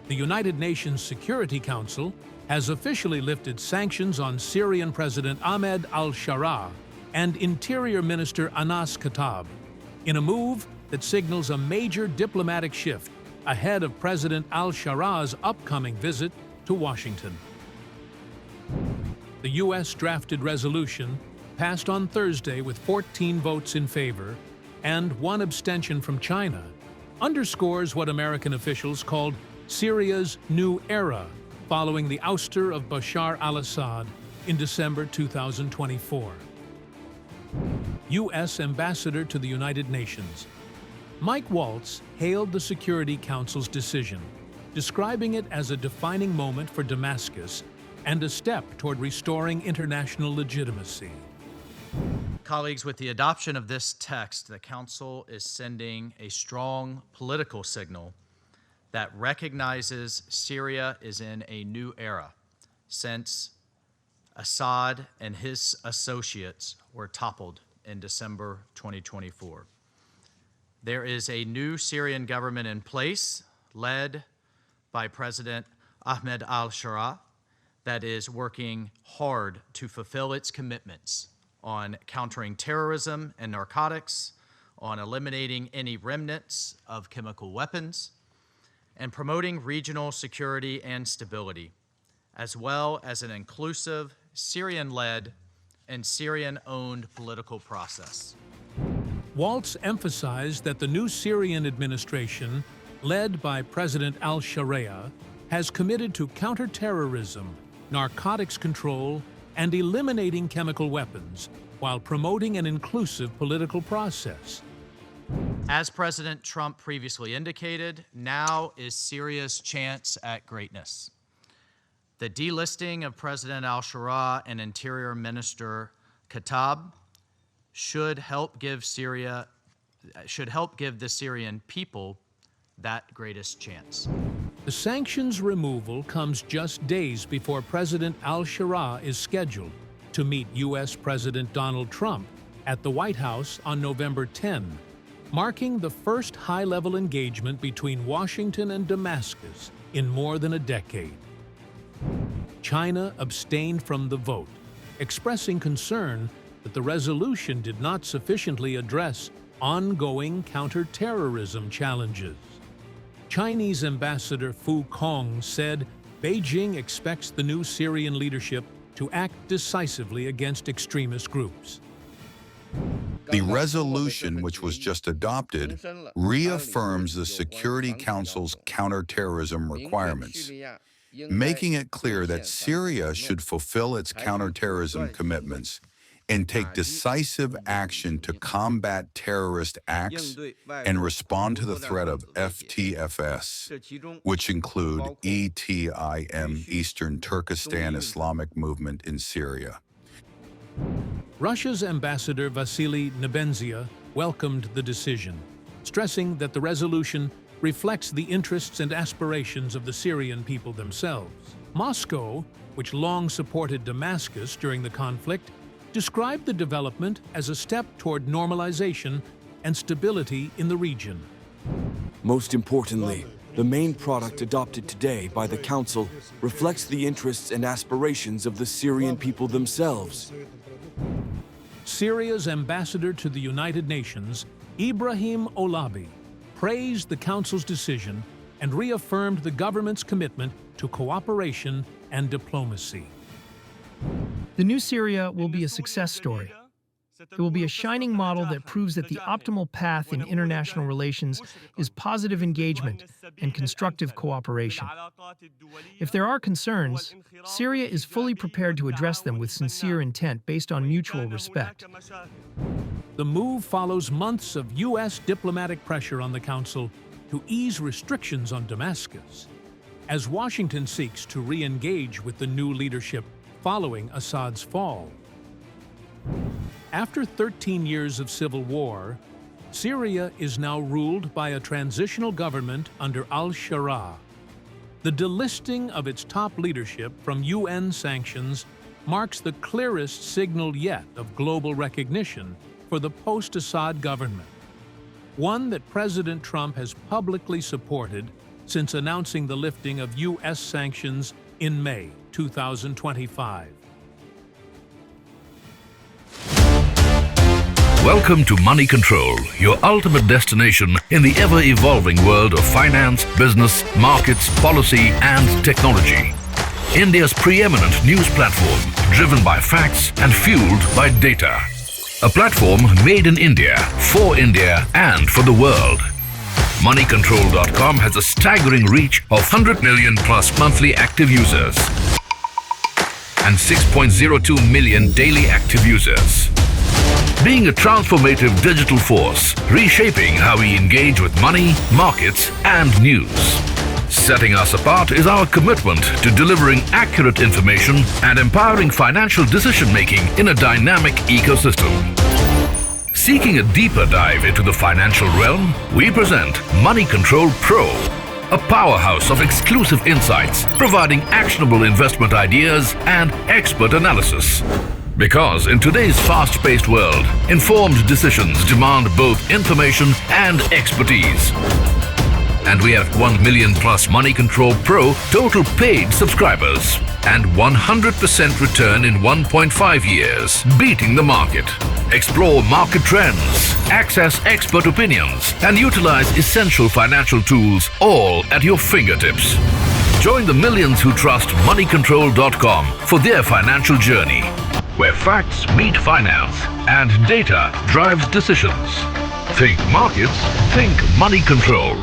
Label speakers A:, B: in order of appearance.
A: The United Nations Security Council has officially lifted sanctions on Syrian President Ahmed al-Sharaa and Interior Minister Anas Khattab, in a move that signals a major diplomatic shift ahead of President al-Sharaa's upcoming visit to Washington. The U.S. drafted resolution passed on Thursday with 14 votes in favor and 1 abstention from China, underscores what American officials called Syria's new era following the ouster of Bashar al-Assad in December 2024. U.S. Ambassador to the United Nations Mike Waltz hailed the Security Council's decision, describing it as a defining moment for Damascus and a step toward restoring international legitimacy.
B: Colleagues, with the adoption of this text, the Council is sending a strong political signal that recognizes Syria is in a new era since Assad and his associates were toppled in December 2024. There is a new Syrian government in place, led by President Ahmed al-Sharaa, that is working hard to fulfill its commitments on countering terrorism and narcotics, on eliminating any remnants of chemical weapons, and promoting regional security and stability, as well as an inclusive, Syrian-led and Syrian-owned political process.
A: Waltz emphasized that the new Syrian administration, led by President al-Sharaa, has committed to counterterrorism, narcotics control, and eliminating chemical weapons, while promoting an inclusive political process.
B: As President Trump previously indicated, now is Syria's chance at greatness. The delisting of President al-Sharaa and Interior Minister Khattab should help give the Syrian people that greatest chance.
A: The sanctions removal comes just days before President al-Sharaa is scheduled to meet U.S. President Donald Trump at the White House on November 10, marking the first high-level engagement between Washington and Damascus in more than a decade. China abstained from the vote, expressing concern that the resolution did not sufficiently address ongoing counterterrorism challenges. Chinese Ambassador Fu Kong said Beijing expects the new Syrian leadership to act decisively against extremist groups.
C: The resolution, which was just adopted, reaffirms the Security Council's counterterrorism requirements, making it clear that Syria should fulfill its counterterrorism commitments and take decisive action to combat terrorist acts and respond to the threat of FTFS, which include ETIM, Eastern Turkestan Islamic Movement in Syria.
A: Russia's Ambassador Vasily Nebenzia welcomed the decision, stressing that the resolution reflects the interests and aspirations of the Syrian people themselves. Moscow, which long supported Damascus during the conflict, described the development as a step toward normalization and stability in the region.
D: Most importantly, the main product adopted today by the Council reflects the interests and aspirations of the Syrian people themselves.
A: Syria's ambassador to the United Nations, Ibrahim Olabi, praised the Council's decision and reaffirmed the government's commitment to cooperation and diplomacy.
E: The new Syria will be a success story. It will be a shining model that proves that the optimal path in international relations is positive engagement and constructive cooperation. If there are concerns, Syria is fully prepared to address them with sincere intent based on mutual respect.
A: The move follows months of U.S. diplomatic pressure on the Council to ease restrictions on Damascus, as Washington seeks to re-engage with the new leadership following Assad's fall. After 13 years of civil war, Syria is now ruled by a transitional government under al-Sharaa. The delisting of its top leadership from UN sanctions marks the clearest signal yet of global recognition for the post-Assad government, one that President Trump has publicly supported since announcing the lifting of U.S. sanctions in May 2025.
F: Welcome to Money Control, your ultimate destination in the ever-evolving world of finance, business, markets, policy, and technology. India's preeminent news platform, driven by facts and fueled by data. A platform made in India, for India, and for the world. Moneycontrol.com has a staggering reach of 100 million plus monthly active users and 6.02 million daily active users. Being a transformative digital force, reshaping how we engage with money, markets, and news. Setting us apart is our commitment to delivering accurate information and empowering financial decision-making in a dynamic ecosystem. Seeking a deeper dive into the financial realm, we present Money Control Pro, a powerhouse of exclusive insights, providing actionable investment ideas and expert analysis. Because in today's fast-paced world, informed decisions demand both information and expertise. And we have 1 million plus Money Control Pro total paid subscribers and 100% return in 1.5 years, beating the market. Explore market trends, access expert opinions, and utilize essential financial tools all at your fingertips. Join the millions who trust moneycontrol.com for their financial journey, where facts meet finance and data drives decisions. Think markets, think Money Control.